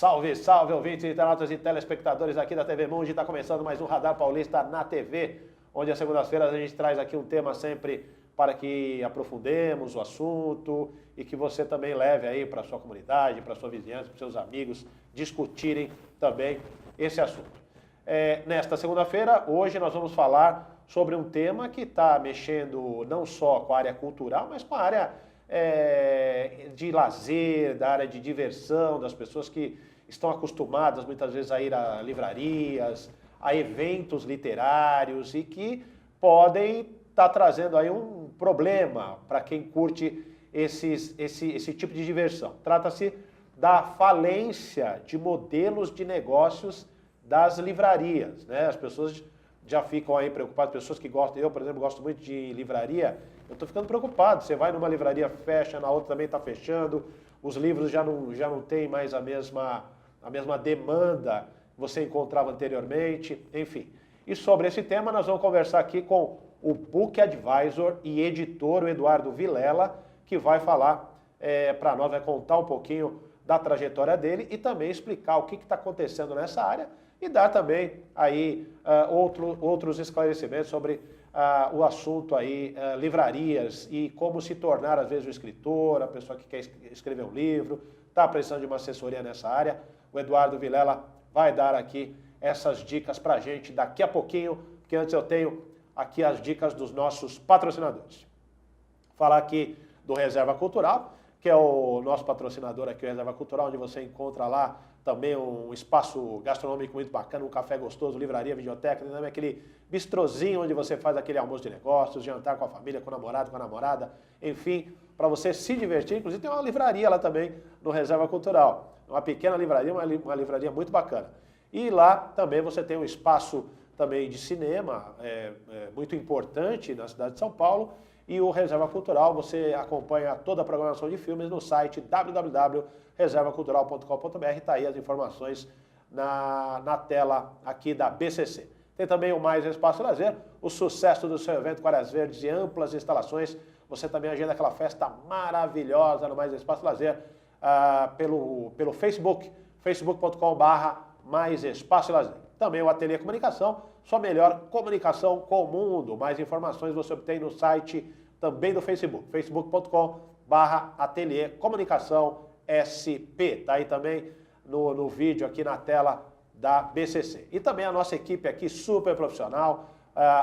Salve, salve, ouvintes, internautas e telespectadores aqui da TV Mundi. Está começando mais um Radar Paulista na TV, onde às segundas-feiras a gente traz aqui um tema sempre para que aprofundemos o assunto e que você também leve aí para a sua comunidade, para a sua vizinhança, para os seus amigos, discutirem também esse assunto. Nesta segunda-feira, hoje nós vamos falar sobre um tema que está mexendo não só com a área cultural, mas com a área de lazer, da área de diversão, das pessoas que estão acostumadas muitas vezes a ir a livrarias, a eventos literários e que podem estar trazendo aí um problema para quem curte esse tipo de diversão. Trata-se da falência de modelos de negócios das livrarias, né? As pessoas já ficam aí preocupadas, pessoas que gostam, eu, por exemplo, gosto muito de livraria, eu estou ficando preocupado. Você vai numa livraria, fecha, na outra também está fechando, os livros já não têm mais a mesma demanda que você encontrava anteriormente, enfim. E sobre esse tema nós vamos conversar aqui com o Book Advisor e editor, o Eduardo Vilela, que vai falar para nós, vai contar um pouquinho da trajetória dele e também explicar o que está acontecendo nessa área e dar também aí outros esclarecimentos sobre o assunto aí, livrarias e como se tornar às vezes um escritor, a pessoa que quer escrever um livro, está precisando de uma assessoria nessa área. O Eduardo Vilela vai dar aqui essas dicas para a gente daqui a pouquinho, porque antes eu tenho aqui as dicas dos nossos patrocinadores. Falar aqui do Reserva Cultural, que é o nosso patrocinador aqui, o Reserva Cultural, onde você encontra lá também um espaço gastronômico muito bacana, um café gostoso, livraria, videoteca, também aquele bistrozinho onde você faz aquele almoço de negócios, jantar com a família, com o namorado, com a namorada, enfim, para você se divertir. Inclusive tem uma livraria lá também no Reserva Cultural, uma pequena livraria, uma livraria muito bacana. E lá também você tem um espaço também de cinema muito importante na cidade de São Paulo. E o Reserva Cultural, você acompanha toda a programação de filmes no site www.reservacultural.com.br, está aí as informações na tela aqui da BCC. Tem também o Mais Espaço Lazer, o sucesso do seu evento com áreas verdes e amplas instalações. Você também agenda aquela festa maravilhosa no Mais Espaço Lazer pelo Facebook, facebook.com/Mais Espaço Lazer. Também o Ateliê Comunicação, sua melhor comunicação com o mundo. Mais informações você obtém no site também do Facebook, facebook.com/Ateliê Comunicação SP. Está aí também no vídeo aqui na tela da BCC. E também a nossa equipe aqui super profissional,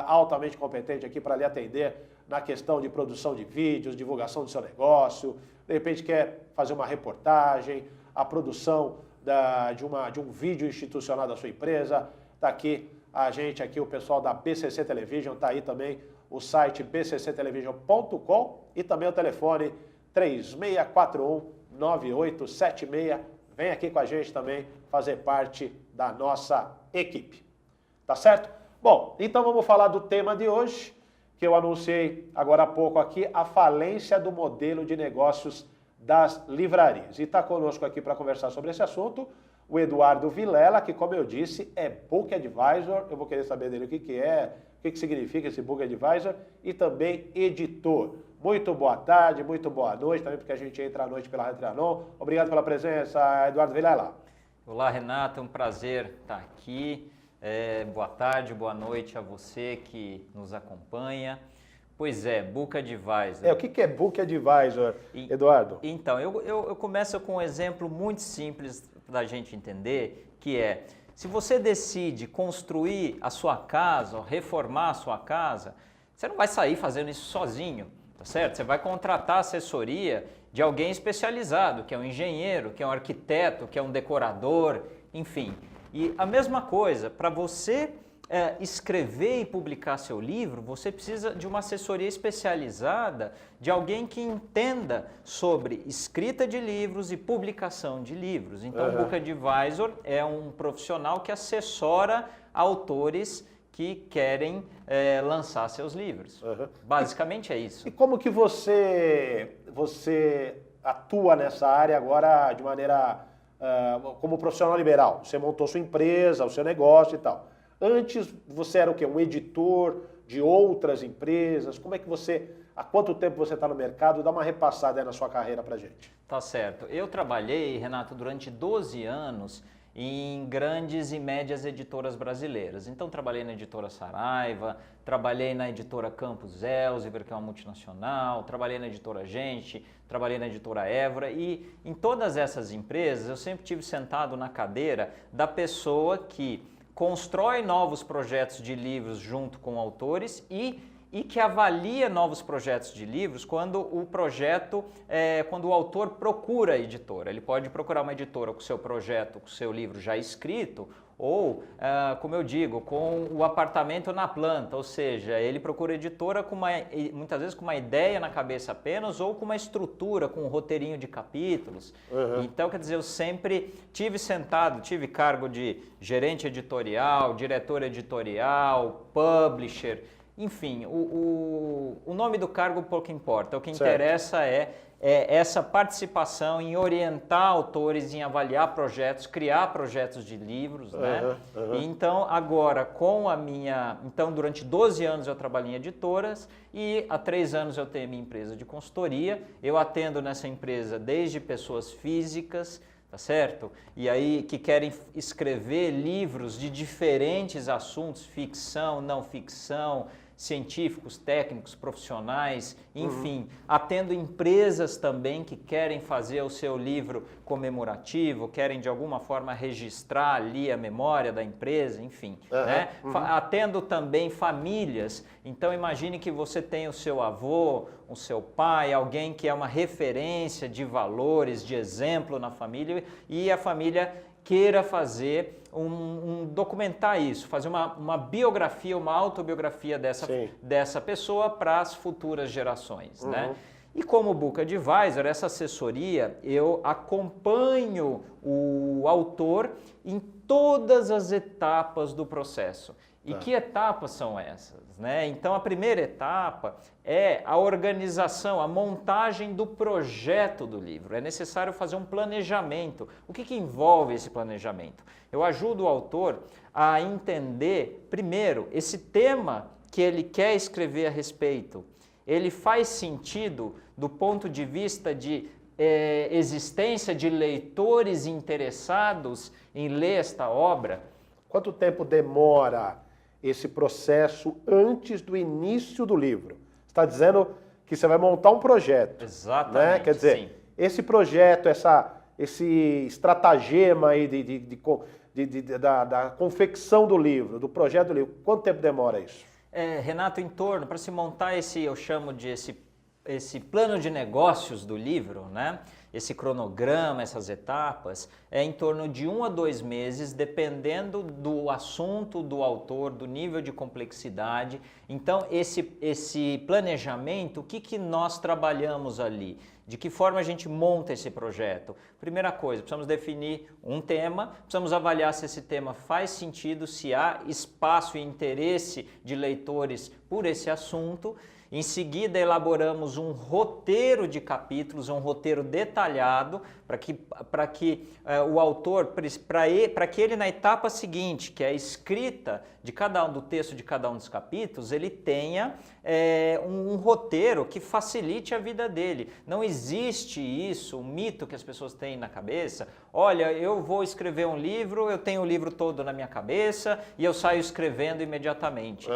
altamente competente aqui para lhe atender na questão de produção de vídeos, divulgação do seu negócio. De repente quer fazer uma reportagem, a produção de um vídeo institucional da sua empresa. Está aqui a gente, aqui o pessoal da BCC Television, está aí também o site bcctelevision.com e também o telefone 3641-9876. Vem aqui com a gente também fazer parte da nossa equipe. Tá certo? Bom, então vamos falar do tema de hoje, que eu anunciei agora há pouco aqui, a falência do modelo de negócios das livrarias. E está conosco aqui para conversar sobre esse assunto o Eduardo Vilela, que, como eu disse, é Book Advisor. Eu vou querer saber dele o que é, o que significa esse Book Advisor, e também editor. Muito boa tarde, muito boa noite, também porque a gente entra à noite pela Rádio Trianon. Obrigado pela presença, Eduardo Vilela. Olá, Renato, é um prazer estar aqui. Boa tarde, boa noite a você que nos acompanha. Pois é, Book Advisor. O que é Book Advisor, Eduardo? Então, eu começo com um exemplo muito simples da gente entender, que é, se você decide construir a sua casa, ou reformar a sua casa, você não vai sair fazendo isso sozinho, tá certo? Você vai contratar assessoria de alguém especializado, que é um engenheiro, que é um arquiteto, que é um decorador, enfim. E a mesma coisa, para você escrever e publicar seu livro, você precisa de uma assessoria especializada, de alguém que entenda sobre escrita de livros e publicação de livros. Então, o Book Advisor é um profissional que assessora autores que querem lançar seus livros. Basicamente é isso. E como que você atua nessa área agora de maneira como profissional liberal? Você montou sua empresa, o seu negócio e tal. Antes você era o quê? Um editor de outras empresas? Como é que você há quanto tempo você está no mercado? Dá uma repassada aí na sua carreira pra gente. Tá certo. Eu trabalhei, Renato, durante 12 anos em grandes e médias editoras brasileiras. Então, trabalhei na editora Saraiva, trabalhei na editora Campos Elsevier, que é uma multinacional, trabalhei na editora Gente, trabalhei na editora Évora e em todas essas empresas eu sempre tive sentado na cadeira da pessoa que constrói novos projetos de livros junto com autores e que avalia novos projetos de livros quando quando o autor procura a editora. Ele pode procurar uma editora com o seu projeto, com o seu livro já escrito, ou, como eu digo, com o apartamento na planta, ou seja, ele procura a editora muitas vezes com uma ideia na cabeça apenas, ou com uma estrutura, com um roteirinho de capítulos. Uhum. Então, quer dizer, eu sempre tive cargo de gerente editorial, diretor editorial, publisher. Enfim, o nome do cargo pouco importa. O que interessa é essa participação em orientar autores, em avaliar projetos, criar projetos de livros, né? Então, agora, Então, durante 12 anos eu trabalhei em editoras e há 3 anos eu tenho minha empresa de consultoria. Eu atendo nessa empresa desde pessoas físicas, tá certo? E aí que querem escrever livros de diferentes assuntos, ficção, não ficção, científicos, técnicos, profissionais, enfim, atendo empresas também que querem fazer o seu livro comemorativo, querem de alguma forma registrar ali a memória da empresa, enfim, né? Atendo também famílias, então imagine que você tem o seu avô, o seu pai, alguém que é uma referência de valores, de exemplo na família e a família queira fazer documentar isso, fazer uma biografia, uma autobiografia dessa pessoa para as futuras gerações, né? E como Book Advisor, essa assessoria, eu acompanho o autor em todas as etapas do processo. E que etapas são essas, né? Então, a primeira etapa é a organização, a montagem do projeto do livro. É necessário fazer um planejamento. O que envolve esse planejamento? Eu ajudo o autor a entender, primeiro, esse tema que ele quer escrever a respeito. Ele faz sentido do ponto de vista de existência de leitores interessados em ler esta obra? Quanto tempo demora esse processo antes do início do livro? Você está dizendo que você vai montar um projeto. Exatamente, né? Quer dizer, sim. Esse projeto, esse estratagema aí da confecção do livro, do projeto do livro, quanto tempo demora isso? Renato, para se montar eu chamo de esse plano de negócios do livro, né? Esse cronograma, essas etapas, é em torno de 1 a 2 meses, dependendo do assunto, do autor, do nível de complexidade. Então, esse planejamento, o que nós trabalhamos ali? De que forma a gente monta esse projeto? Primeira coisa, precisamos definir um tema, precisamos avaliar se esse tema faz sentido, se há espaço e interesse de leitores por esse assunto. Em seguida, elaboramos um roteiro de capítulos, um roteiro detalhado, para que o autor, para que ele na etapa seguinte, que é a escrita do texto de cada um dos capítulos, ele tenha um roteiro que facilite a vida dele. Não existe isso, um mito que as pessoas têm na cabeça. Olha, eu vou escrever um livro, eu tenho o livro todo na minha cabeça e eu saio escrevendo imediatamente.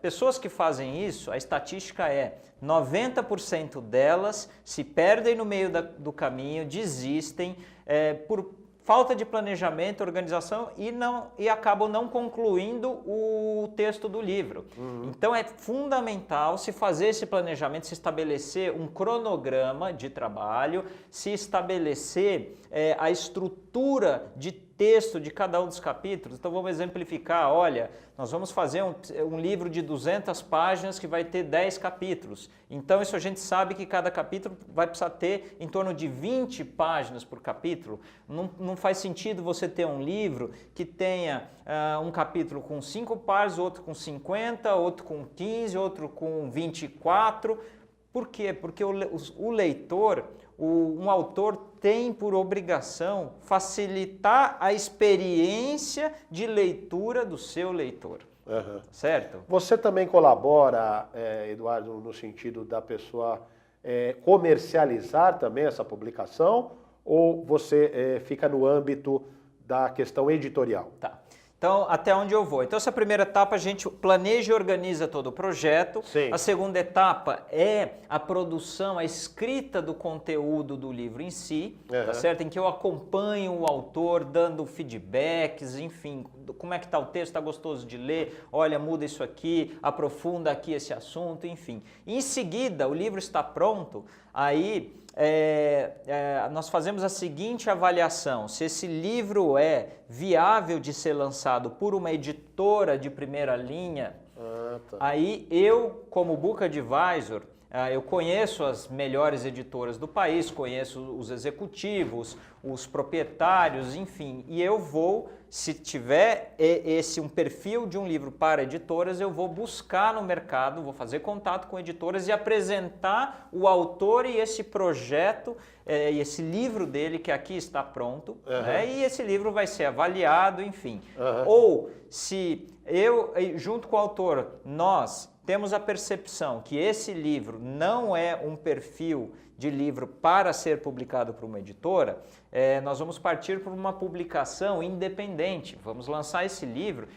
Pessoas que fazem isso, a estatística é 90% delas se perdem no meio do caminho, desistem por falta de planejamento, organização e acabam não concluindo o texto do livro. Então é fundamental se fazer esse planejamento, se estabelecer um cronograma de trabalho, se estabelecer a estrutura de texto de cada um dos capítulos. Então vamos exemplificar, olha, nós vamos fazer um livro de 200 páginas que vai ter 10 capítulos. Então isso a gente sabe que cada capítulo vai precisar ter em torno de 20 páginas por capítulo. Não faz sentido você ter um livro que tenha um capítulo com 5 páginas, outro com 50, outro com 15, outro com 24. Por quê? Porque o leitor, um autor tem por obrigação facilitar a experiência de leitura do seu leitor. certo? Você também colabora, Eduardo, no sentido da pessoa comercializar também essa publicação, ou você fica no âmbito da questão editorial? Tá. Então, até onde eu vou? Então, essa primeira etapa a gente planeja e organiza todo o projeto. Sim. A segunda etapa é a produção, a escrita do conteúdo do livro em si, tá certo? Em que eu acompanho o autor, dando feedbacks, enfim, como é que está o texto, está gostoso de ler, olha, muda isso aqui, aprofunda aqui esse assunto, enfim. Em seguida, o livro está pronto, aí nós fazemos a seguinte avaliação: se esse livro é viável de ser lançado por uma editora de primeira linha, aí eu, como Book Advisor, eu conheço as melhores editoras do país, conheço os executivos, os proprietários, enfim, e eu vou, se tiver um perfil de um livro para editoras, eu vou buscar no mercado, vou fazer contato com editoras e apresentar o autor e esse projeto, e esse livro dele que aqui está pronto, né? E esse livro vai ser avaliado, enfim. Ou se eu, junto com o autor, nós temos a percepção que esse livro não é um perfil de livro para ser publicado por uma editora, nós vamos partir por uma publicação independente. Vamos lançar esse livro,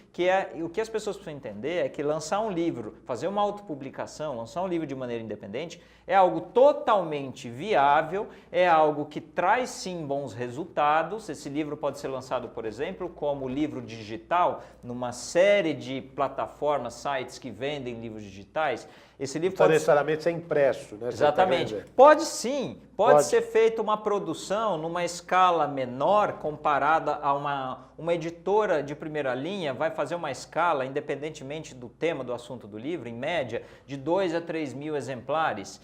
o que as pessoas precisam entender é que lançar um livro, fazer uma autopublicação, lançar um livro de maneira independente, é algo totalmente viável, é algo que traz sim bons resultados. Esse livro pode ser lançado, por exemplo, como livro digital, numa série de plataformas, sites que vendem livros digitais. Esse livro pode necessariamente ser impresso, né? Exatamente. Pode sim, pode ser feita uma produção numa escala menor comparada a uma editora de primeira linha, vai fazer uma escala, independentemente do tema, do assunto do livro, em média, de 2 a 3 mil exemplares.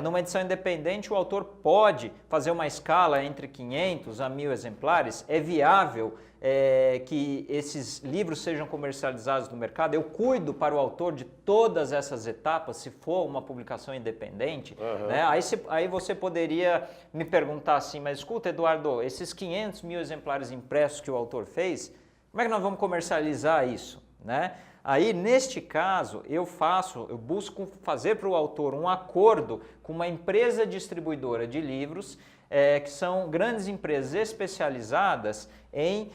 Numa edição independente, o autor pode fazer uma escala entre 500 a 1.000 exemplares. É viável que esses livros sejam comercializados no mercado. Eu cuido para o autor de todas essas etapas, se for uma publicação independente. Né? Aí você poderia me perguntar assim, mas escuta, Eduardo, esses 500 mil exemplares impressos que o autor fez, como é que nós vamos comercializar isso? Né? Aí, neste caso, eu busco fazer para o autor um acordo com uma empresa distribuidora de livros, que são grandes empresas especializadas em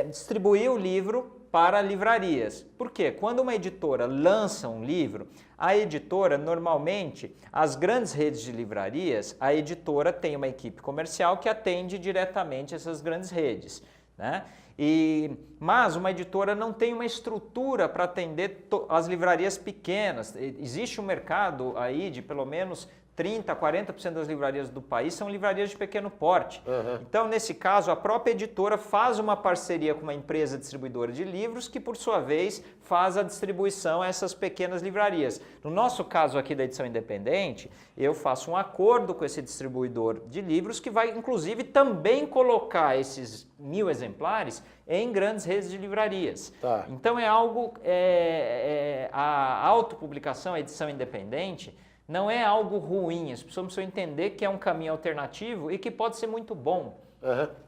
distribuir o livro para livrarias. Por quê? Quando uma editora lança um livro, a editora, normalmente, as grandes redes de livrarias, a editora tem uma equipe comercial que atende diretamente essas grandes redes, né? Mas uma editora não tem uma estrutura para atender as livrarias pequenas. Existe um mercado aí de pelo menos 30%, 40% das livrarias do país são livrarias de pequeno porte. Então, nesse caso, a própria editora faz uma parceria com uma empresa distribuidora de livros que, por sua vez, faz a distribuição a essas pequenas livrarias. No nosso caso aqui da edição independente, eu faço um acordo com esse distribuidor de livros que vai, inclusive, também colocar esses 1.000 exemplares em grandes redes de livrarias. Então, é algo... a autopublicação, a edição independente, não é algo ruim, as pessoas precisam entender que é um caminho alternativo e que pode ser muito bom.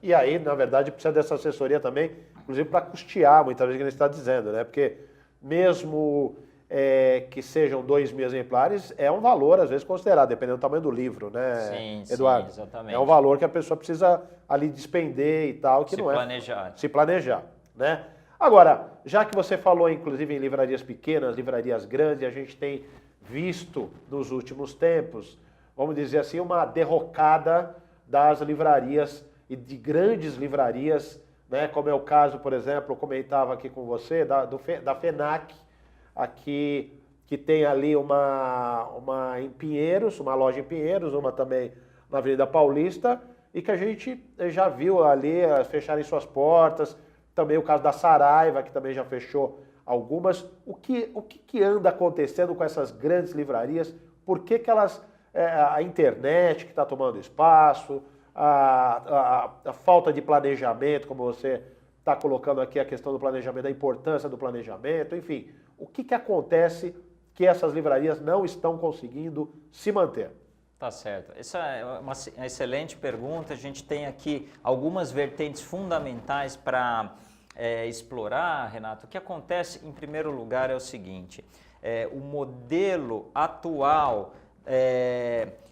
E aí, na verdade, precisa dessa assessoria também, inclusive para custear, muitas vezes, o que ele está dizendo, né? Porque mesmo que sejam 2.000 exemplares, é um valor, às vezes, considerado, dependendo do tamanho do livro, né, sim, Eduardo? Sim, exatamente. É um valor que a pessoa precisa ali despender e tal, que não é... Se planejar, né? Agora, já que você falou, inclusive, em livrarias pequenas, livrarias grandes, a gente tem visto nos últimos tempos, vamos dizer assim, uma derrocada das livrarias e de grandes livrarias, né, como é o caso, por exemplo, eu comentava aqui com você, da FENAC, aqui, que tem ali uma em Pinheiros, uma loja em Pinheiros, uma também na Avenida Paulista, e que a gente já viu ali fecharem suas portas, também o caso da Saraiva, que também já fechou algumas. O que anda acontecendo com essas grandes livrarias? Por que elas, a internet que está tomando espaço, a falta de planejamento, como você está colocando aqui a questão do planejamento, da importância do planejamento, enfim, o que acontece que essas livrarias não estão conseguindo se manter? Tá certo. Essa é uma excelente pergunta. A gente tem aqui algumas vertentes fundamentais para explorar, Renato, o que acontece, em primeiro lugar, é o seguinte, o modelo atual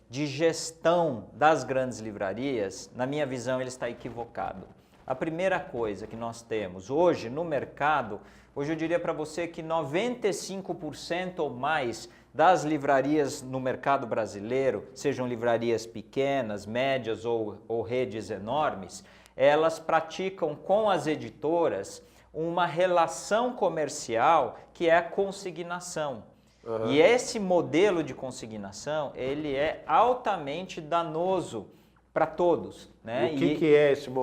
de gestão das grandes livrarias, na minha visão, ele está equivocado. A primeira coisa que nós temos hoje no mercado, hoje eu diria para você que 95% ou mais das livrarias no mercado brasileiro, sejam livrarias pequenas, médias ou redes enormes, elas praticam com as editoras uma relação comercial que é a consignação. Uhum. E esse modelo de consignação, ele é altamente danoso para todos. Né? O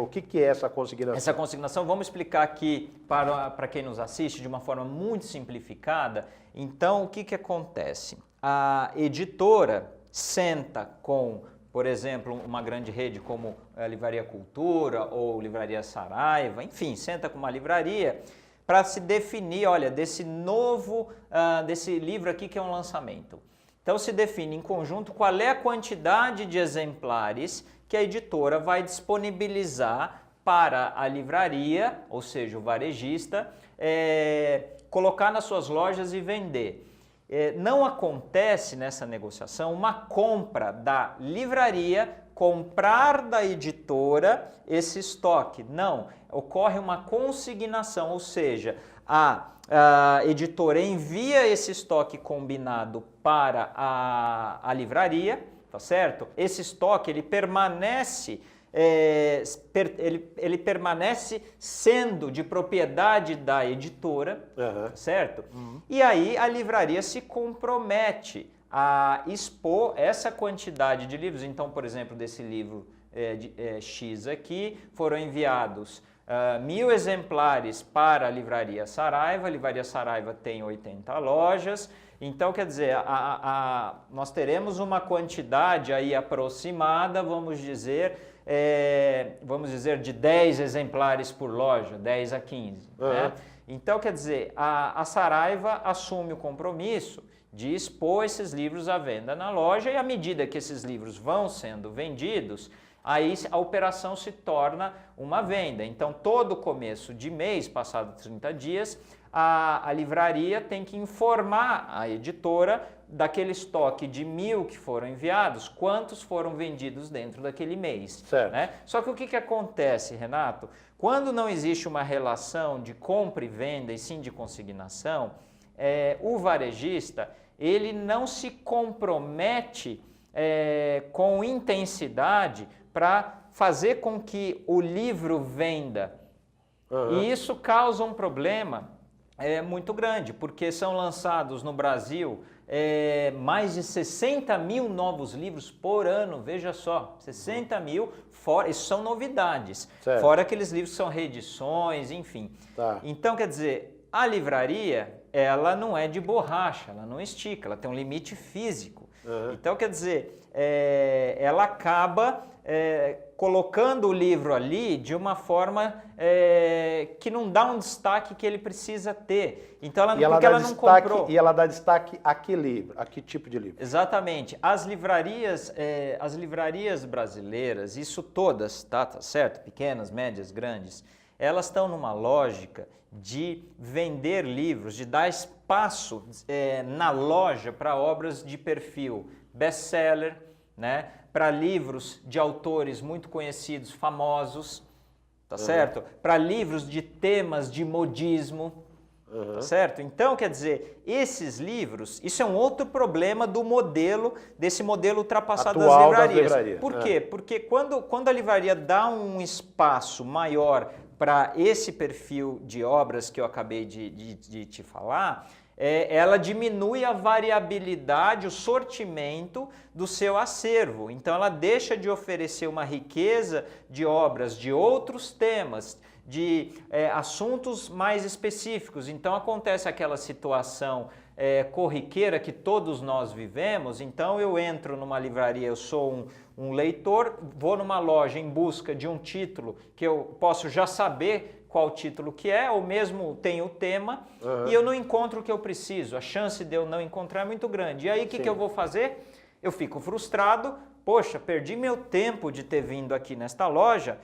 que é essa consignação? Essa consignação, vamos explicar aqui para quem nos assiste de uma forma muito simplificada. Então, o que acontece? A editora senta com, por exemplo, uma grande rede como a Livraria Cultura ou Livraria Saraiva, enfim, senta com uma livraria para se definir, olha, desse livro aqui que é um lançamento. Então, se define em conjunto qual é a quantidade de exemplares que a editora vai disponibilizar para a livraria, ou seja, o varejista, colocar nas suas lojas e vender. Não acontece nessa negociação uma compra da livraria, comprar da editora esse estoque. Não, ocorre uma consignação, ou seja, a editora envia esse estoque combinado para a livraria, tá certo? Esse estoque ele permanece sendo de propriedade da editora, certo? Uhum. E aí a livraria se compromete a expor essa quantidade de livros. Então, por exemplo, desse livro X aqui, foram enviados 1.000 exemplares para a Livraria Saraiva. A Livraria Saraiva tem 80 lojas. Então, quer dizer, nós teremos uma quantidade aí aproximada, vamos dizer, de 10 exemplares por loja, 10 a 15. Uhum. Né? Então, quer dizer, a Saraiva assume o compromisso de expor esses livros à venda na loja e à medida que esses livros vão sendo vendidos, aí a operação se torna uma venda. Então, todo começo de mês, passado 30 dias, a livraria tem que informar a editora daquele estoque de 1.000 que foram enviados, quantos foram vendidos dentro daquele mês. Certo. Né? Só que o que acontece, Renato? Quando não existe uma relação de compra e venda e sim de consignação, o varejista ele não se compromete com intensidade para fazer com que o livro venda. Uhum. E isso causa um problema muito grande, porque são lançados no Brasil mais de 60 mil novos livros por ano, veja só, 60 mil, fora, isso são novidades, certo. Fora aqueles livros que são reedições, enfim. Tá. Então, quer dizer, a livraria, ela não é de borracha, ela não estica, ela tem um limite físico. Uhum. Então, quer dizer, ela acaba colocando o livro ali de uma forma que não dá um destaque que ele precisa ter. Então, ela não comprou. E ela dá destaque a que livro, a que tipo de livro? Exatamente. As livrarias brasileiras, isso todas, tá certo? Pequenas, médias, grandes, elas estão numa lógica de vender livros, de dar espaço na loja para obras de perfil best-seller, né? Para livros de autores muito conhecidos, famosos, tá certo? Para livros de temas de modismo, tá certo? Então, quer dizer, esses livros, isso é um outro problema desse modelo ultrapassado atual das livrarias. Por quê? Porque quando a livraria dá um espaço maior para esse perfil de obras que eu acabei de te falar, ela diminui a variabilidade, o sortimento do seu acervo. Então, ela deixa de oferecer uma riqueza de obras de outros temas, de assuntos mais específicos. Então, acontece aquela situação corriqueira que todos nós vivemos. Então, eu entro numa livraria, eu sou um leitor, vou numa loja em busca de um título que eu posso já saber qual título que é, ou mesmo tem o tema, e eu não encontro o que eu preciso. A chance de eu não encontrar é muito grande. E aí, o que eu vou fazer? Eu fico frustrado. Poxa, perdi meu tempo de ter vindo aqui nesta loja,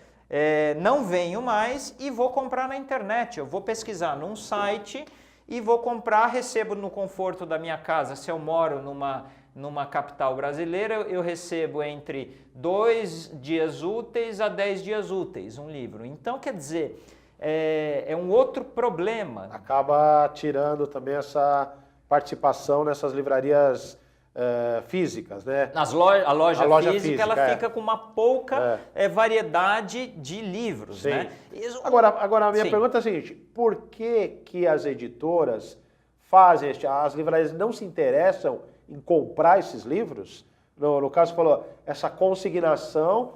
não venho mais e vou comprar na internet. Eu vou pesquisar num site e vou comprar, recebo no conforto da minha casa. Se eu moro numa capital brasileira, eu recebo entre 2 dias úteis a 10 dias úteis um livro. Então, quer dizer, é um outro problema. Acaba tirando também essa participação nessas livrarias físicas, né? A loja física, ela é. fica com uma pouca variedade de livros, Sim. né? Agora, a minha Sim. pergunta é a seguinte, por que as editoras fazem, as livrarias não se interessam em comprar esses livros? No caso, você falou, essa consignação,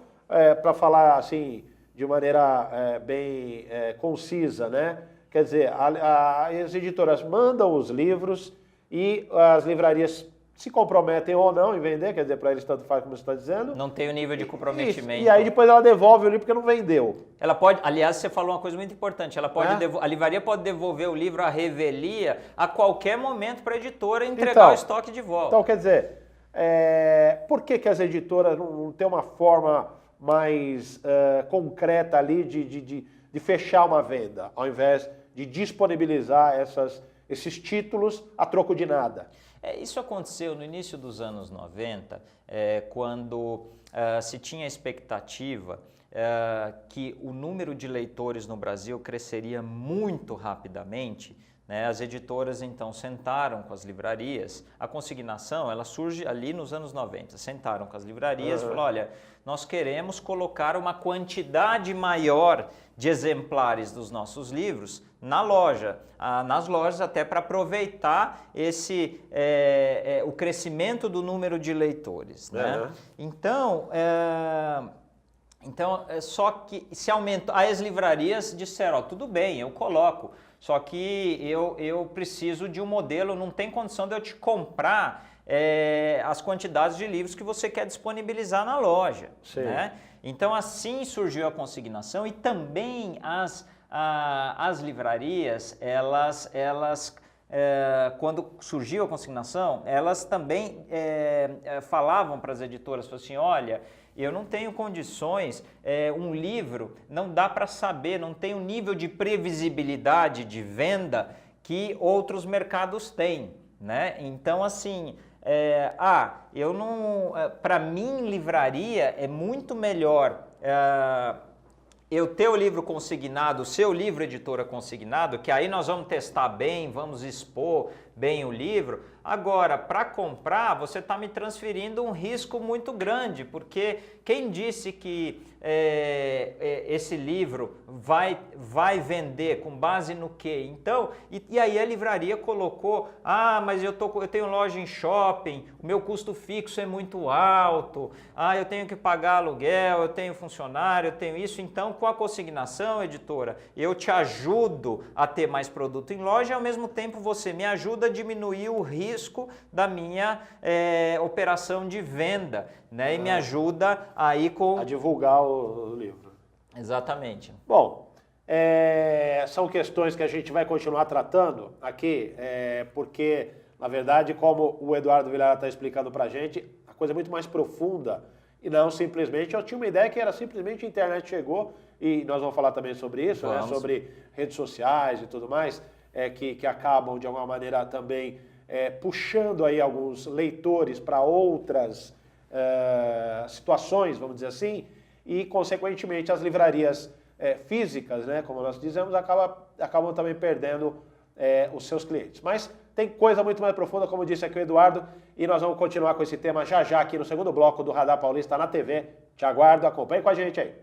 para falar assim, de maneira bem concisa, né? Quer dizer, as editoras mandam os livros e as livrarias se comprometem ou não em vender, quer dizer, para eles tanto faz como você está dizendo. Não tem o nível de comprometimento. E aí depois ela devolve o livro porque não vendeu. Ela pode, aliás, você falou uma coisa muito importante, a livraria pode devolver o livro à revelia a qualquer momento para a editora entregar o estoque de volta. Então, quer dizer, por que as editoras não têm uma forma mais concreta ali de fechar uma venda, ao invés de disponibilizar esses títulos a troco de nada? Isso aconteceu no início dos anos 90, quando se tinha a expectativa que o número de leitores no Brasil cresceria muito rapidamente, né? As editoras então sentaram com as livrarias, a consignação ela surge ali nos anos 90, sentaram com as livrarias e falaram, olha, nós queremos colocar uma quantidade maior de exemplares dos nossos livros na loja, nas lojas até para aproveitar o crescimento do número de leitores, né? Então, só que se aumenta, as livrarias disseram, tudo bem, eu coloco, só que eu preciso de um modelo, não tem condição de eu te comprar as quantidades de livros que você quer disponibilizar na loja, né? Então assim surgiu a consignação e também as livrarias, quando surgiu a consignação, elas também falavam para as editoras, falavam assim, olha, eu não tenho condições, um livro não dá para saber, não tem um nível de previsibilidade de venda que outros mercados têm, né? Então, assim, para mim, livraria é muito melhor eu ter o livro consignado, o seu livro editora consignado, que aí nós vamos testar bem, vamos expor bem o livro. Agora, para comprar, você está me transferindo um risco muito grande, porque quem disse que esse livro vai vender com base no quê? Então, e aí a livraria colocou, mas eu tenho loja em shopping, o meu custo fixo é muito alto, eu tenho que pagar aluguel, eu tenho funcionário, eu tenho isso. Então, com a consignação, editora, eu te ajudo a ter mais produto em loja e ao mesmo tempo você me ajuda a diminuir o risco da minha operação de venda, né? E me ajuda aí a divulgar o livro. Exatamente. Bom, são questões que a gente vai continuar tratando aqui, porque, na verdade, como o Eduardo Villar está explicando para a gente, a coisa é muito mais profunda e não simplesmente, eu tinha uma ideia que era simplesmente a internet chegou, e nós vamos falar também sobre isso, né, sobre redes sociais e tudo mais, que acabam, de alguma maneira, também puxando aí alguns leitores para outras situações, vamos dizer assim, e, consequentemente, as livrarias físicas, né, como nós dizemos, acabam também perdendo os seus clientes. Mas tem coisa muito mais profunda, como disse aqui o Eduardo, e nós vamos continuar com esse tema já aqui no segundo bloco do Radar Paulista na TV. Te aguardo, acompanhe com a gente aí.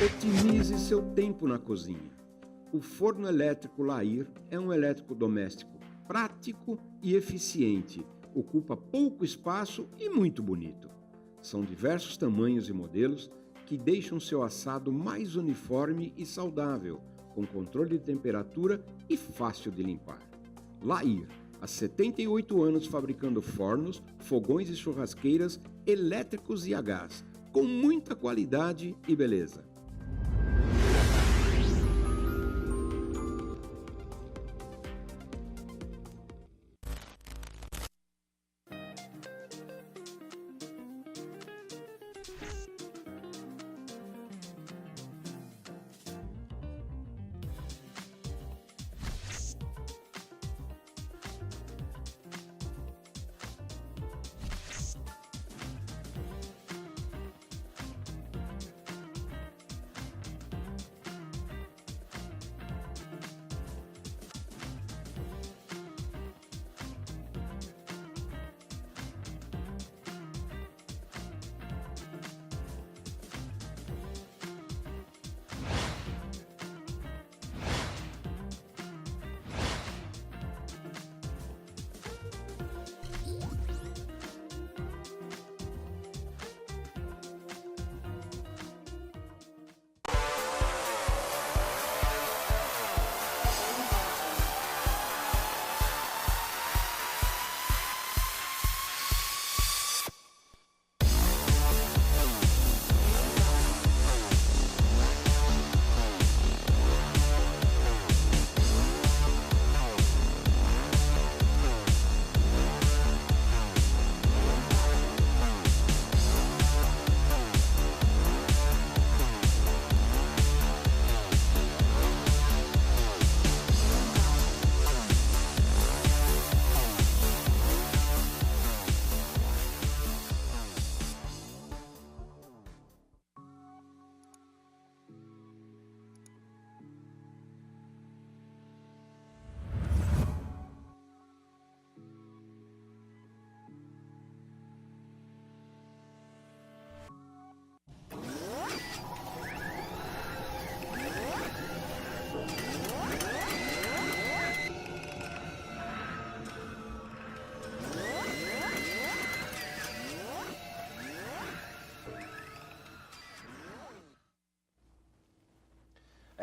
Otimize seu tempo na cozinha. O forno elétrico Lair é um eletrodoméstico prático e eficiente, ocupa pouco espaço e muito bonito. São diversos tamanhos e modelos que deixam seu assado mais uniforme e saudável, com controle de temperatura e fácil de limpar. Lair, há 78 anos fabricando fornos, fogões e churrasqueiras elétricos e a gás, com muita qualidade e beleza.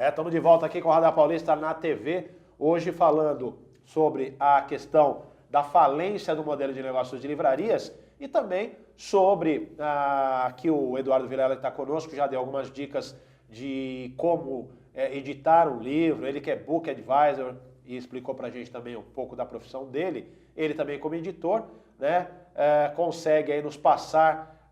Estamos de volta aqui com o Radar Paulista na TV, hoje falando sobre a questão da falência do modelo de negócios de livrarias e também sobre que o Eduardo Vilela está conosco, já deu algumas dicas de como editar um livro, ele que é Book Advisor e explicou para a gente também um pouco da profissão dele, ele também como editor, né, consegue aí nos passar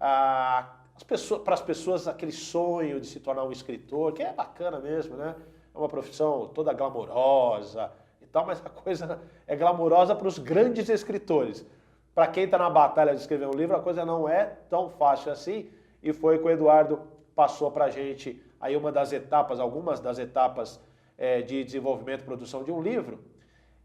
para as pessoas aquele sonho de se tornar um escritor, que é bacana mesmo, né? É uma profissão toda glamourosa e tal, mas a coisa é glamourosa para os grandes escritores. Para quem está na batalha de escrever um livro, a coisa não é tão fácil assim, e foi que o Eduardo passou para a gente aí algumas das etapas de desenvolvimento e produção de um livro,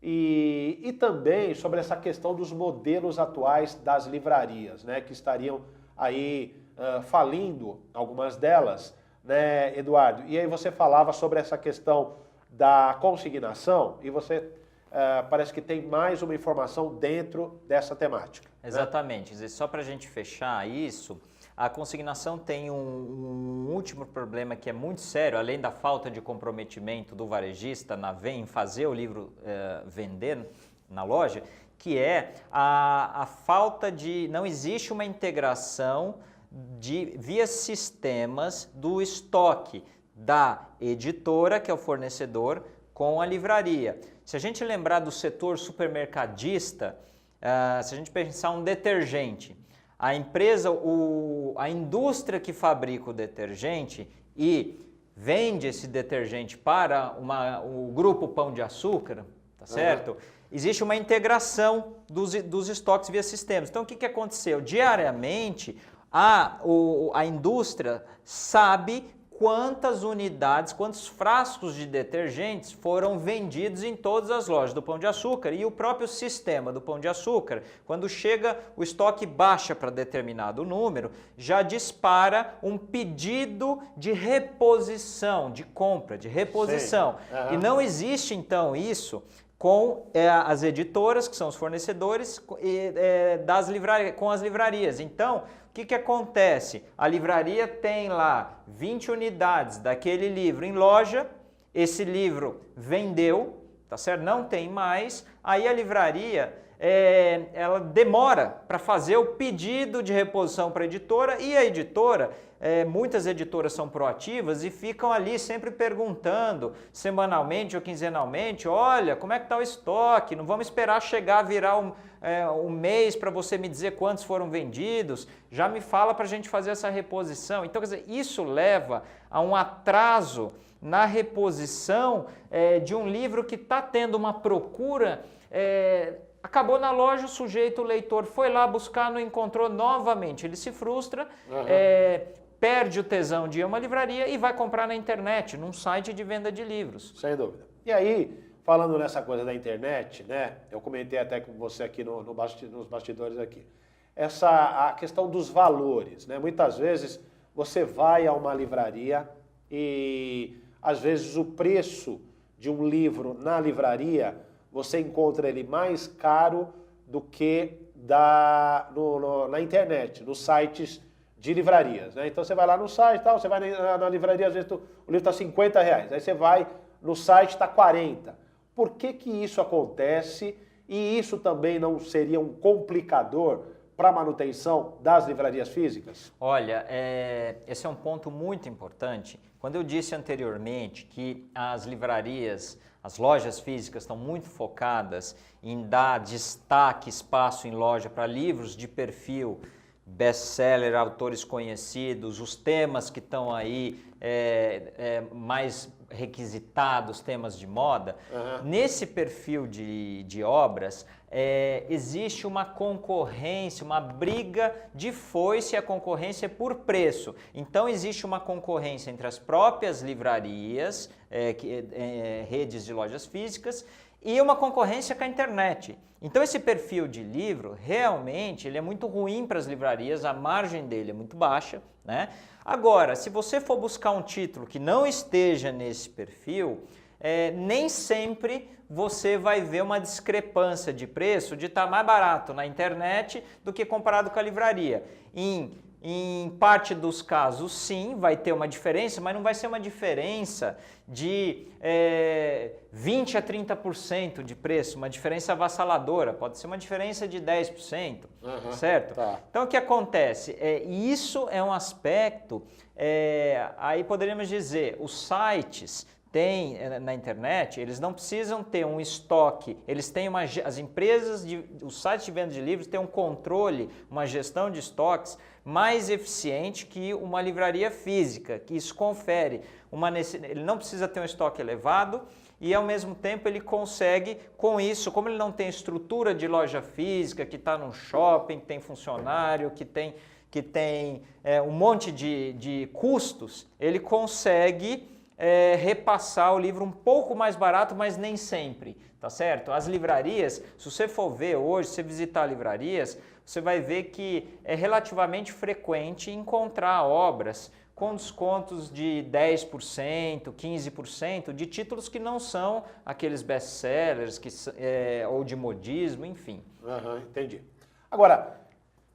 e também sobre essa questão dos modelos atuais das livrarias, né? Que estariam aí falindo, algumas delas, né, Eduardo? E aí você falava sobre essa questão da consignação e você parece que tem mais uma informação dentro dessa temática. Exatamente. Né? Só para a gente fechar isso, a consignação tem um último problema que é muito sério, além da falta de comprometimento do varejista em fazer o livro vender na loja, que é a falta de... não existe uma integração via sistemas do estoque da editora, que é o fornecedor, com a livraria. Se a gente lembrar do setor supermercadista, se a gente pensar um detergente, a empresa, a indústria que fabrica o detergente e vende esse detergente para o grupo Pão de Açúcar, tá certo? Existe uma integração dos estoques via sistemas. Então, o que aconteceu? Diariamente, a indústria sabe quantas unidades, quantos frascos de detergentes foram vendidos em todas as lojas do Pão de Açúcar. E o próprio sistema do Pão de Açúcar, quando chega o estoque baixa para determinado número, já dispara um pedido de reposição, de compra, de reposição. E não existe então isso com as editoras, que são os fornecedores, com as livrarias. Então, o que acontece? A livraria tem lá 20 unidades daquele livro em loja, esse livro vendeu, tá certo? Não tem mais, aí a livraria ela demora para fazer o pedido de reposição para a editora, e a editora, muitas editoras são proativas e ficam ali sempre perguntando semanalmente ou quinzenalmente, olha, como é que está o estoque? Não vamos esperar chegar, virar um mês para você me dizer quantos foram vendidos, já me fala para a gente fazer essa reposição. Então, quer dizer, isso leva a um atraso na reposição de um livro que está tendo uma procura. Acabou na loja, o sujeito, o leitor, foi lá buscar, não encontrou novamente. Ele se frustra, perde o tesão de ir a uma livraria e vai comprar na internet, num site de venda de livros. Sem dúvida. E aí, falando nessa coisa da internet, né? Eu comentei até com você aqui nos bastidores aqui. A questão dos valores, né? Muitas vezes você vai a uma livraria e às vezes o preço de um livro na livraria você encontra ele mais caro do que na internet, nos sites de livrarias, né? Então você vai lá no site, você vai na livraria, às vezes o livro está R$50, aí você vai no site, está 40. Por que isso acontece? E isso também não seria um complicador para a manutenção das livrarias físicas? Olha, esse é um ponto muito importante. Quando eu disse anteriormente que as livrarias, as lojas físicas estão muito focadas em dar destaque, espaço em loja para livros de perfil, best-seller, autores conhecidos, os temas que estão aí mais requisitados, temas de moda. Nesse perfil de obras, existe uma concorrência, uma briga de foice, e a concorrência é por preço. Então existe uma concorrência entre as próprias livrarias, redes de lojas físicas, e uma concorrência com a internet. Então esse perfil de livro, realmente, ele é muito ruim para as livrarias, a margem dele é muito baixa, né? Agora, se você for buscar um título que não esteja nesse perfil, nem sempre você vai ver uma discrepância de preço de estar mais barato na internet do que comparado com a livraria. Em parte dos casos, sim, vai ter uma diferença, mas não vai ser uma diferença de 20% a 30% de preço, uma diferença avassaladora, pode ser uma diferença de 10%, certo? Tá. Então, o que acontece? Isso é um aspecto, aí poderíamos dizer, os sites têm na internet, eles não precisam ter um estoque, eles têm as empresas, os sites de venda de livros têm um controle, uma gestão de estoques mais eficiente que uma livraria física, que isso confere ele não precisa ter um estoque elevado e ao mesmo tempo ele consegue com isso, como ele não tem estrutura de loja física, que está num shopping, que tem funcionário, que tem um monte de custos, ele consegue repassar o livro um pouco mais barato, mas nem sempre, tá certo? As livrarias, se você for ver hoje, se você visitar livrarias, você vai ver que é relativamente frequente encontrar obras com descontos de 10%, 15% de títulos que não são aqueles best-sellers ou de modismo, enfim. Entendi. Agora,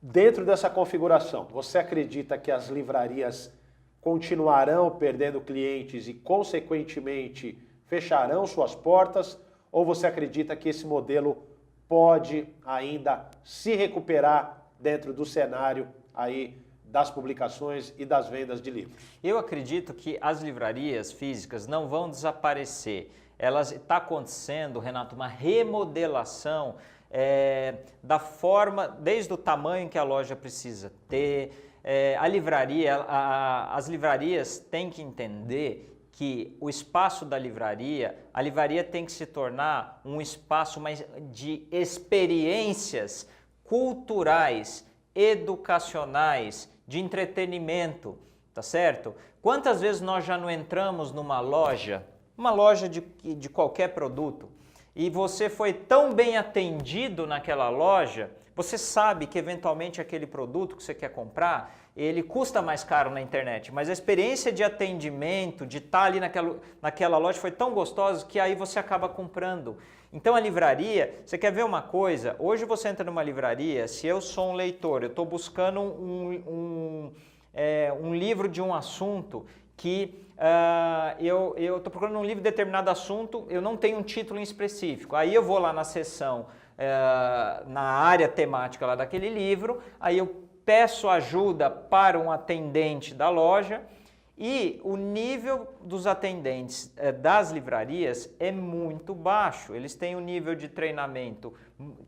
dentro dessa configuração, você acredita que as livrarias continuarão perdendo clientes e, consequentemente, fecharão suas portas? Ou você acredita que esse modelo pode ainda se recuperar dentro do cenário aí das publicações e das vendas de livros? Eu acredito que as livrarias físicas não vão desaparecer. Está acontecendo, Renato, uma remodelação da forma, desde o tamanho que a loja precisa ter. As livrarias têm que entender que o espaço da livraria, a livraria tem que se tornar um espaço mais de experiências culturais, educacionais, de entretenimento, tá certo? Quantas vezes nós já não entramos numa loja, de qualquer produto, e você foi tão bem atendido naquela loja, você sabe que eventualmente aquele produto que você quer comprar, ele custa mais caro na internet, mas a experiência de atendimento, de estar ali naquela loja foi tão gostosa que aí você acaba comprando. Então a livraria, você quer ver uma coisa? Hoje você entra numa livraria, se eu sou um leitor, eu estou buscando um livro de um assunto que eu estou procurando um livro de determinado assunto, eu não tenho um título em específico. Aí eu vou lá na seção, na área temática lá daquele livro, aí eu peço ajuda para um atendente da loja e o nível dos atendentes das livrarias é muito baixo. Eles têm um nível de treinamento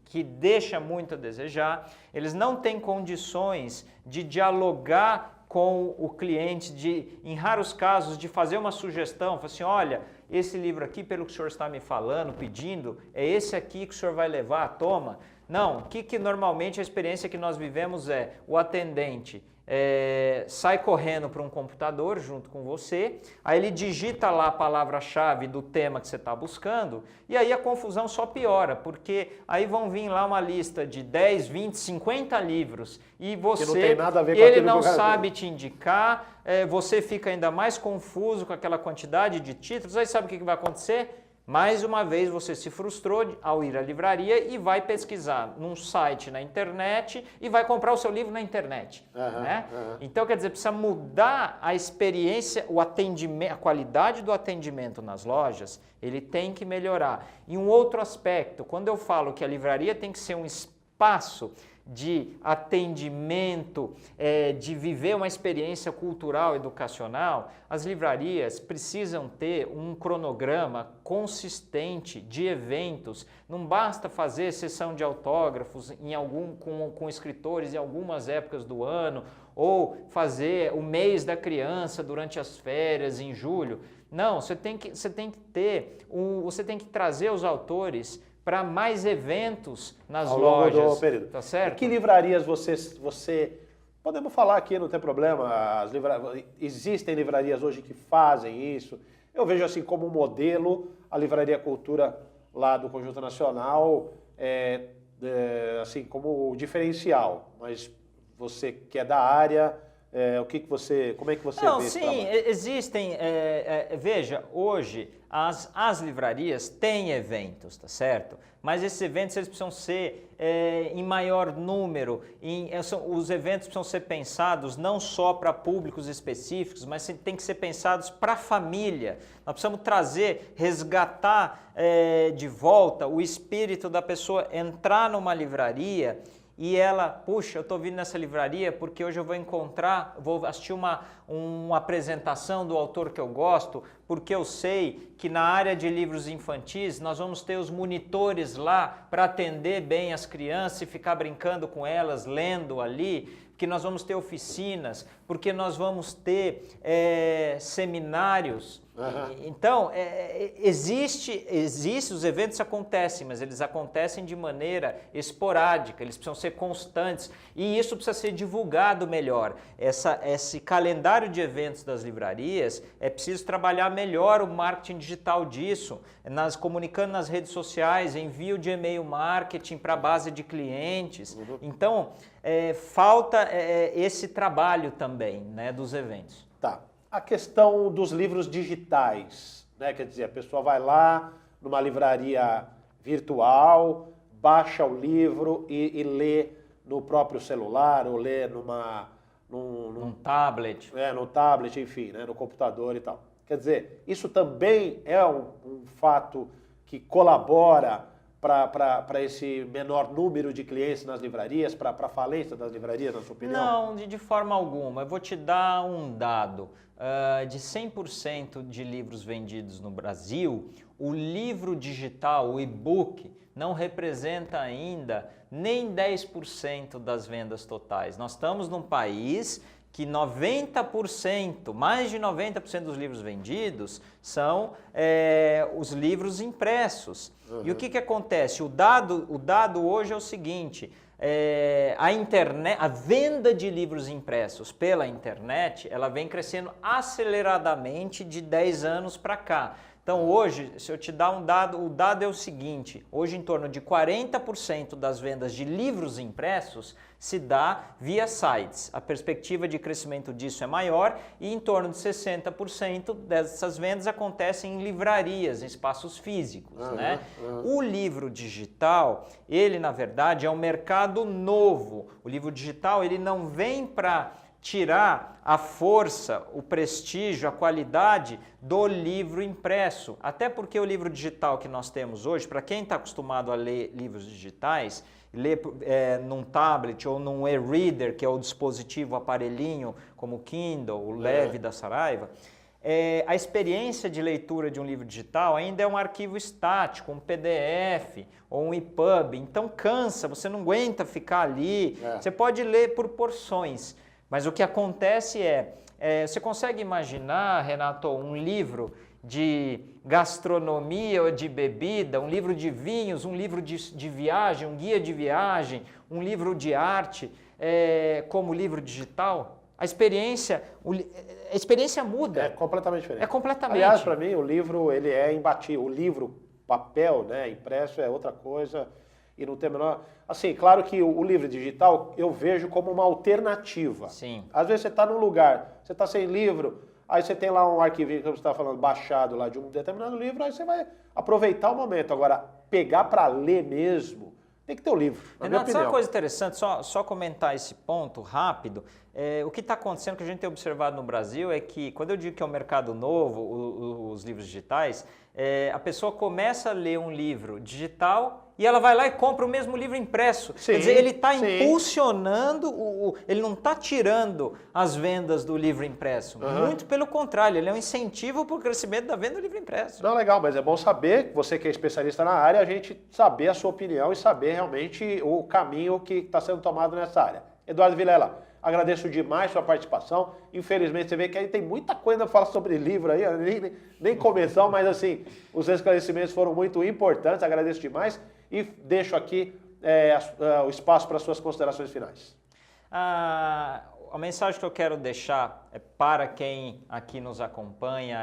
que deixa muito a desejar, eles não têm condições de dialogar com o cliente, em raros casos, de fazer uma sugestão, falar assim, olha, esse livro aqui, pelo que o senhor está me falando, pedindo, é esse aqui que o senhor vai levar, toma. Não, o que normalmente a experiência que nós vivemos é o atendente sai correndo para um computador junto com você, aí ele digita lá a palavra-chave do tema que você está buscando e aí a confusão só piora, porque aí vão vir lá uma lista de 10, 20, 50 livros e você, não tem nada a ver com ele aquilo não que o cara sabe te indicar, você fica ainda mais confuso com aquela quantidade de títulos, aí sabe o que vai acontecer? Mais uma vez você se frustrou ao ir à livraria e vai pesquisar num site na internet e vai comprar o seu livro na internet. Né? Então, quer dizer, precisa mudar a experiência, o atendimento, a qualidade do atendimento nas lojas, ele tem que melhorar. E um outro aspecto, quando eu falo que a livraria tem que ser um espaço de atendimento, de viver uma experiência cultural, educacional, as livrarias precisam ter um cronograma consistente de eventos. Não basta fazer sessão de autógrafos com escritores em algumas épocas do ano, ou fazer o mês da criança durante as férias, em julho. Não, você tem que trazer os autores para mais eventos nas lojas, do período. Tá certo? E que livrarias você... Podemos falar aqui, não tem problema, existem livrarias hoje que fazem isso. Eu vejo assim como modelo a Livraria Cultura lá do Conjunto Nacional, assim como diferencial, mas você que é da área... como é que você vê esse trabalho? Existem, veja, hoje as livrarias têm eventos, tá certo? Mas esses eventos eles precisam ser em maior número, os eventos precisam ser pensados não só para públicos específicos, mas tem que ser pensados para a família. Nós precisamos resgatar de volta o espírito da pessoa entrar numa livraria e ela, puxa, eu estou vindo nessa livraria porque hoje eu vou assistir uma apresentação do autor que eu gosto, porque eu sei que na área de livros infantis nós vamos ter os monitores lá para atender bem as crianças e ficar brincando com elas, lendo ali, que nós vamos ter oficinas, porque nós vamos ter seminários. Então, os eventos acontecem, mas eles acontecem de maneira esporádica, eles precisam ser constantes e isso precisa ser divulgado melhor. Esse calendário de eventos das livrarias, é preciso trabalhar melhor o marketing digital disso, comunicando nas redes sociais, envio de e-mail marketing para a base de clientes. Então, falta esse trabalho também, né, dos eventos. Tá. A questão dos livros digitais, né? Quer dizer, a pessoa vai lá numa livraria virtual, baixa o livro e lê no próprio celular ou lê num tablet. No tablet, enfim, né? No computador e tal. Quer dizer, isso também é um fato que colabora para esse menor número de clientes nas livrarias, para a falência das livrarias, na sua opinião? Não, de forma alguma. Eu vou te dar um dado. De 100% de livros vendidos no Brasil, o livro digital, o e-book, não representa ainda nem 10% das vendas totais. Nós estamos num país que 90%, mais de 90% dos livros vendidos são os livros impressos. E o que acontece? O dado hoje é o seguinte, A internet, a venda de livros impressos pela internet, ela vem crescendo aceleradamente de 10 anos para cá. Então hoje, se eu te dar um dado, o dado é o seguinte, hoje em torno de 40% das vendas de livros impressos se dá via sites. A perspectiva de crescimento disso é maior e em torno de 60% dessas vendas acontecem em livrarias, em espaços físicos, né? O livro digital, ele na verdade é um mercado novo. O livro digital, ele não vem para tirar a força, o prestígio, a qualidade do livro impresso. Até porque o livro digital que nós temos hoje, para quem está acostumado a ler livros digitais, ler num tablet ou num e-reader, que é o dispositivo aparelhinho, como o Kindle, o leve da Saraiva, a experiência de leitura de um livro digital ainda é um arquivo estático, um PDF ou um EPUB. Então cansa, você não aguenta ficar ali. Você pode ler por porções. Mas o que acontece você consegue imaginar, Renato, um livro de gastronomia ou de bebida, um livro de vinhos, um livro de viagem, um guia de viagem, um livro de arte, como livro digital? A experiência muda. É completamente diferente. É completamente. Aliás, para mim, o livro ele é imbatível. O livro, papel, né, impresso é outra coisa. E não tem menor... Assim, claro que o livro digital eu vejo como uma alternativa. Sim. Às vezes você está num lugar, você está sem livro, aí você tem lá um arquivinho que você está falando, baixado lá de um determinado livro, aí você vai aproveitar o momento. Agora, pegar para ler mesmo, tem que ter o livro, na minha Renato, opinião. sabe uma coisa interessante? Só comentar esse ponto rápido. O que está acontecendo, que a gente tem observado no Brasil, é que quando eu digo que é um mercado novo, os livros digitais, a pessoa começa a ler um livro digital e ela vai lá e compra o mesmo livro impresso. Sim, quer dizer, ele está impulsionando, ele não está tirando as vendas do livro impresso. Muito pelo contrário, ele é um incentivo para o crescimento da venda do livro impresso. Não, legal, mas é bom saber, você que é especialista na área, a gente saber a sua opinião e saber realmente o caminho que está sendo tomado nessa área. Eduardo Vilela, agradeço demais sua participação. Infelizmente, você vê que aí tem muita coisa para falar sobre livro aí, nem começamos, mas assim, os esclarecimentos foram muito importantes, agradeço demais e deixo aqui o espaço para suas considerações finais. A mensagem que eu quero deixar para quem aqui nos acompanha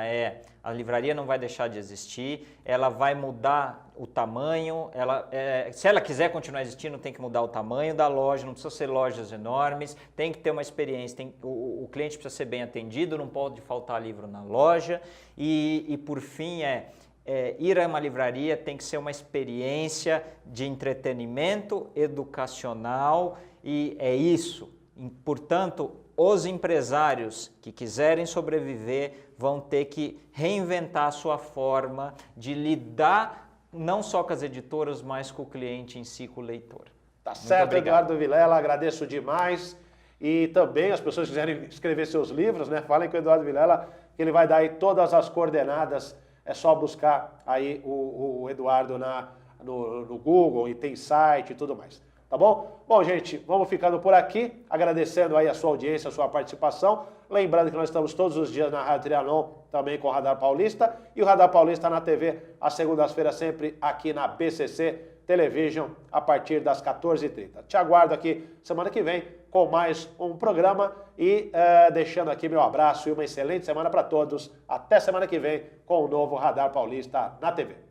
a livraria não vai deixar de existir, ela vai mudar o tamanho, se ela quiser continuar existindo, tem que mudar o tamanho da loja, não precisa ser lojas enormes, tem que ter uma experiência, o cliente precisa ser bem atendido, não pode faltar livro na loja e por fim ir a uma livraria tem que ser uma experiência de entretenimento educacional e é isso. Portanto, os empresários que quiserem sobreviver vão ter que reinventar a sua forma de lidar não só com as editoras, mas com o cliente em si, com o leitor. Tá certo, Eduardo Vilela, agradeço demais. E também as pessoas que quiserem escrever seus livros, né? Falem com o Eduardo Vilela, que ele vai dar aí todas as coordenadas. É só buscar aí o Eduardo no Google e tem site e tudo mais. Tá bom? Bom, gente, vamos ficando por aqui, agradecendo aí a sua audiência, a sua participação. Lembrando que nós estamos todos os dias na Rádio Trianon, também com o Radar Paulista. E o Radar Paulista na TV, às segundas-feiras, sempre aqui na BCC Television, a partir das 14h30. Te aguardo aqui semana que vem com mais um programa e deixando aqui meu abraço e uma excelente semana para todos. Até semana que vem com o novo Radar Paulista na TV.